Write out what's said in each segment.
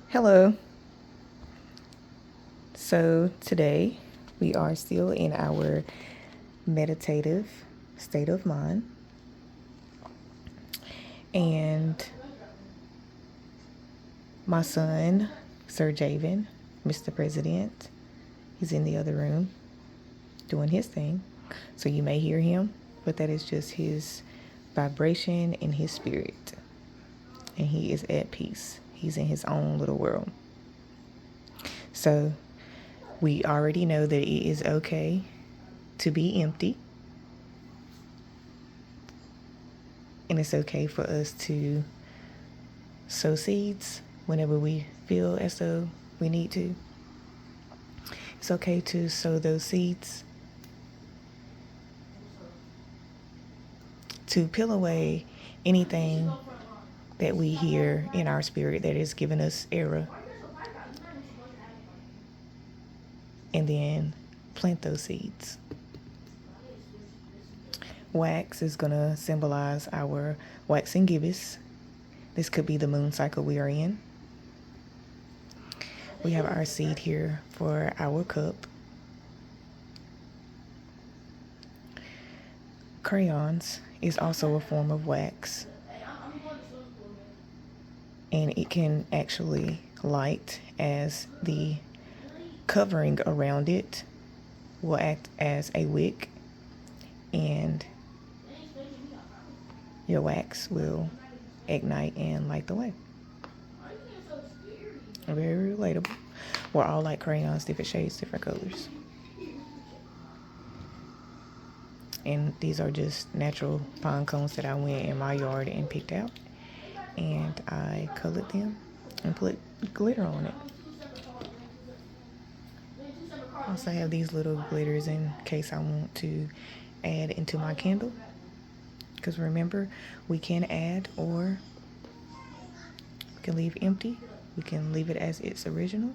Hello. So today we are still in our meditative state of mind. And my son, Sir Javen, Mr. President, he's in the other room doing his thing. So you may hear him, but that is just his vibration in his spirit. And he is at peace. He's in his own little world. So we already know that it is okay to be empty. And it's okay for us to sow seeds whenever we feel as though we need to. It's okay to sow those seeds to peel away anything that we hear in our spirit that is giving us error, and then plant those seeds. Wax is going to symbolize our waxing gibbous. This could be the moon cycle we are in. We have our seed here for our cup. Crayons is also a form of wax, and it can actually light as the covering around it will act as a wick, and your wax will ignite and light the way. Very relatable. We're all like crayons, different shades, different colors. And these are just natural pine cones that I went in my yard and picked out. And I colored them and put glitter on it. I also have these little glitters in case I want to add into my candle. Because remember, we can add or we can leave empty. We can leave it as its original.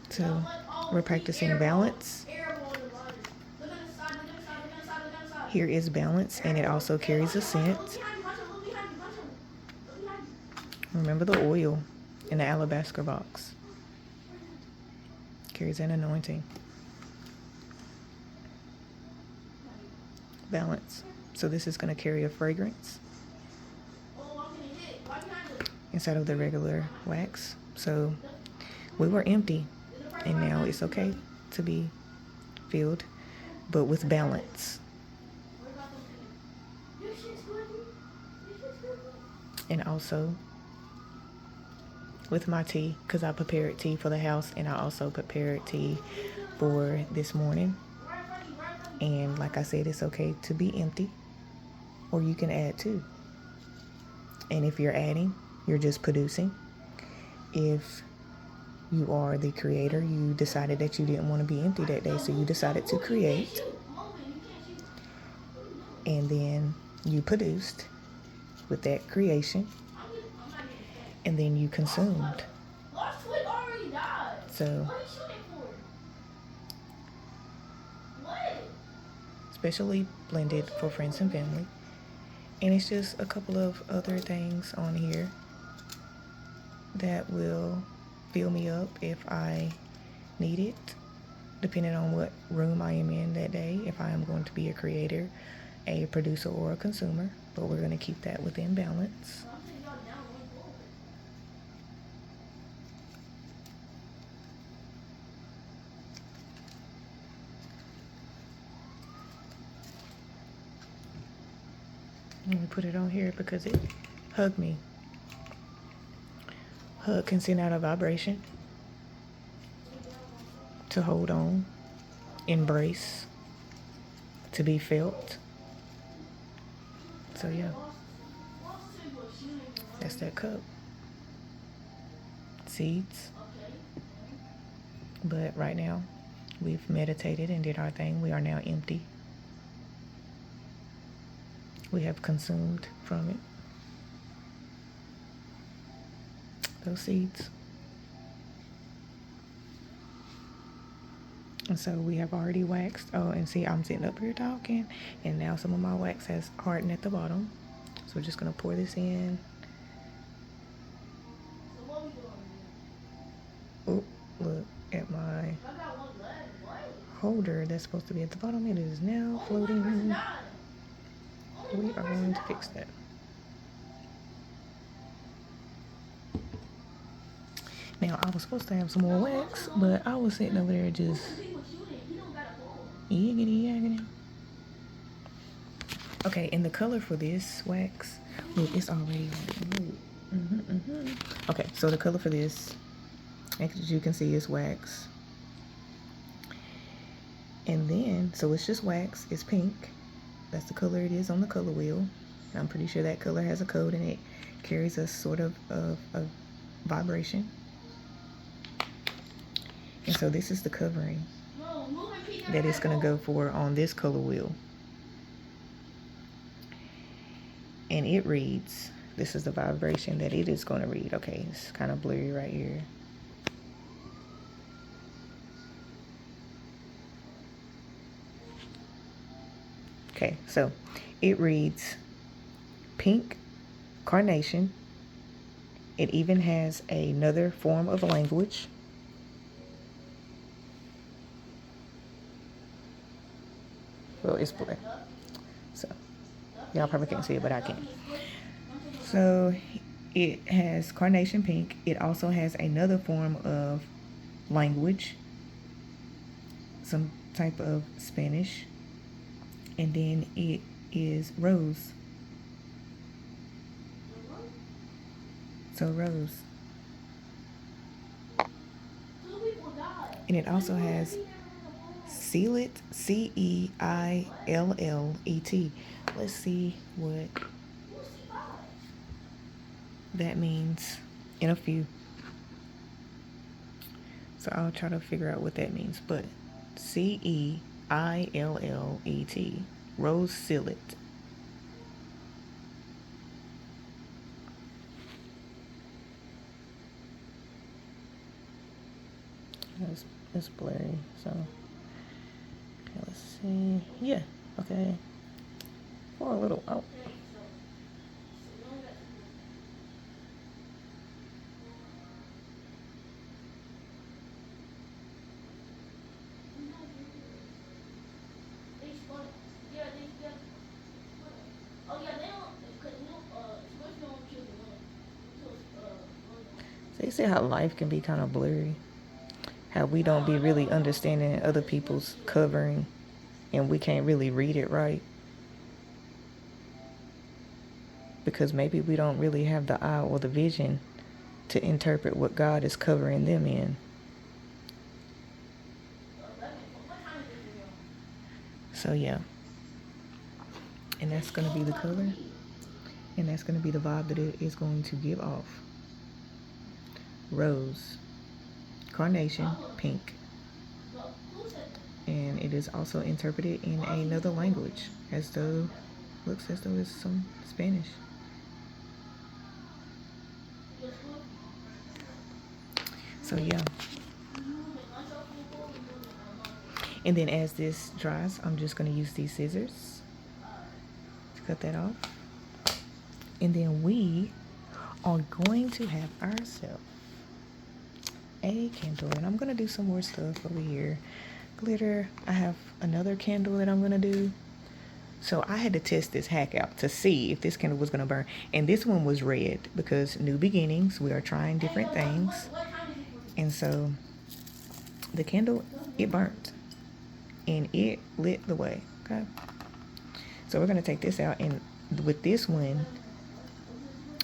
So we're practicing balance. Here is balance, and it also carries a scent. Remember the oil in the alabaster box. Carries an anointing. Balance. So this is going to carry a fragrance instead of the regular wax. So we were empty, and now it's okay to be filled, but with balance. And also with my tea, because I prepared tea for the house, and I also prepared tea for this morning. And like I said, it's okay to be empty, or you can add too. And if you're adding, you're just producing. If you are the creator, you decided that you didn't want to be empty that day, so you decided to create, and then you produced with that creation, and then you consumed. So especially blended for friends and family. And it's just a couple of other things on here that will fill me up if I need it, depending on what room I am in that day, if I am going to be a creator, a producer, or a consumer. But we're going to keep that within balance. Let me put it on here because it hugged me. Hug can send out a vibration to hold on, embrace, to be felt. So yeah, that's that cup. Seeds. But right now, we've meditated and did our thing. We are now empty. We have consumed from it. Those seeds. And so we have already waxed. Oh, and see, I'm sitting up here talking, and now some of my wax has hardened at the bottom. So we're just gonna pour this in. Oh, look at my holder that's supposed to be at the bottom. It is now floating. We are going to fix that. Now, I was supposed to have some more wax, but I was sitting over there just yiggity yaggity. Okay, and the color for this wax, look, it's already on. Okay, so the color for this, as you can see, is wax. And then, so it's just wax, it's pink. That's the color it is on the color wheel. I'm pretty sure that color has a code and it carries a sort of a vibration. And so this is the covering that it's gonna go for on this color wheel. And it reads, this is the vibration that it is gonna read. Okay, it's kind of blurry right here. Okay, so it reads pink carnation. It even has another form of language. Well, it's blurry, so y'all probably can't see it, but I can. So it has carnation pink. It also has another form of language, some type of Spanish, and then it is rose. So rose. And it also has Ceillet, C-E-I-L-L-E-T. Let's see what that means in a few. So I'll try to figure out what that means. But C-E-I-L-L-E-T. Rose Ceillet. It's blurry, so okay, let's see. Yeah, okay. For a little out. So you see how life can be kind of blurry. How we don't be really understanding other people's covering and we can't really read it right. Because maybe we don't really have the eye or the vision to interpret what God is covering them in. So yeah. And that's going to be the color. And that's going to be the vibe that it is going to give off. Rose. Carnation, pink. And it is also interpreted in another language, as though, looks as though it's some Spanish. So yeah. And then as this dries, I'm just going to use these scissors to cut that off. And then we are going to have ourselves a candle, and I'm gonna do some more stuff over here. Glitter. I have another candle that I'm gonna do. So I had to test this hack out to see if this candle was gonna burn, and this one was red because new beginnings, we are trying different things. And so the candle, it burnt and it lit the way. Okay, so we're gonna take this out, and with this one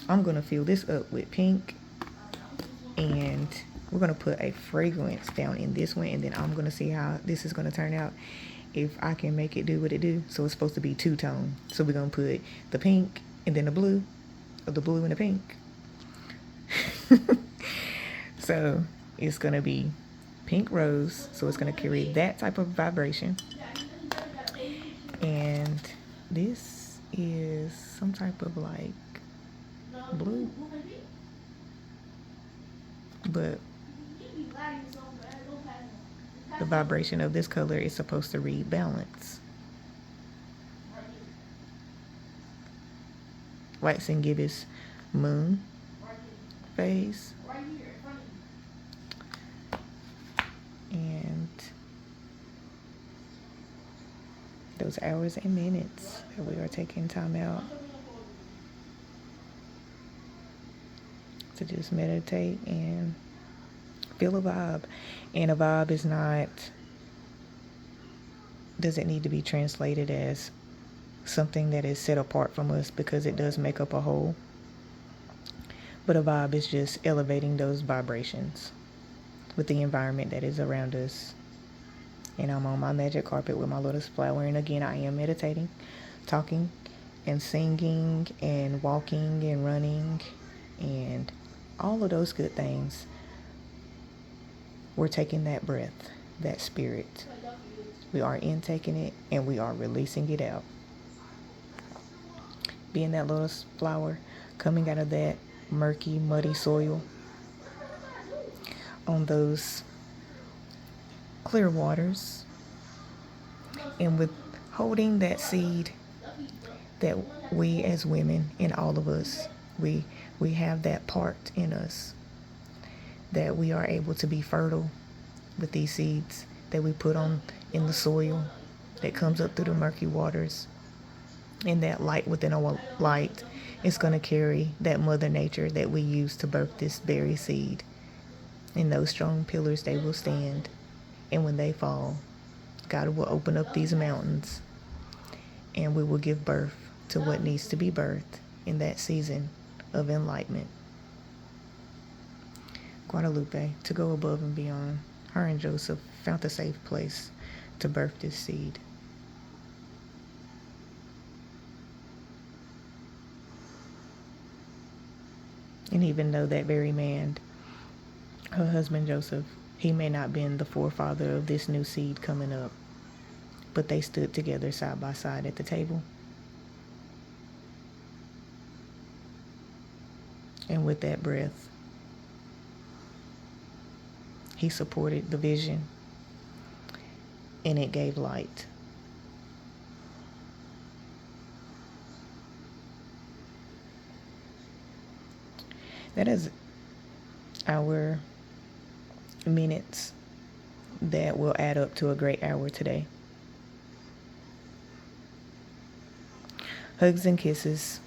I'm gonna fill this up with pink, and we're going to put a fragrance down in this one, and then I'm going to see how this is going to turn out, if I can make it do what it do. So it's supposed to be two-tone. So we're going to put the pink and then the blue, or the blue and the pink. So it's going to be pink rose. So it's going to carry that type of vibration. And this is some type of like blue. But The vibration of this color is supposed to read balance. Waxing Gibbous moon phase. And those hours and minutes that we are taking time out to just meditate and feel a vibe. And a vibe is not, doesn't need to be translated as something that is set apart from us, because it does make up a whole. But a vibe is just elevating those vibrations with the environment that is around us. And I'm on my magic carpet with my lotus flower. And again, I am meditating, talking and singing and walking and running and all of those good things. We're taking that breath, that spirit. We are intaking it and we are releasing it out. Being that lotus flower, coming out of that murky, muddy soil on those clear waters, and with holding that seed that we as women, and all of us, we have that part in us that we are able to be fertile with these seeds that we put on in the soil that comes up through the murky waters. And that light within our light is going to carry that mother nature that we use to birth this berry seed. And those strong pillars, they will stand. And when they fall, God will open up these mountains and we will give birth to what needs to be birthed in that season of enlightenment. Guadalupe, to go above and beyond. Her and Joseph found a safe place to birth this seed. And even though that very man, her husband Joseph, he may not have been the forefather of this new seed coming up, but they stood together side by side at the table. And with that breath, he supported the vision and it gave light. That is our minutes that will add up to a great hour today. Hugs and kisses.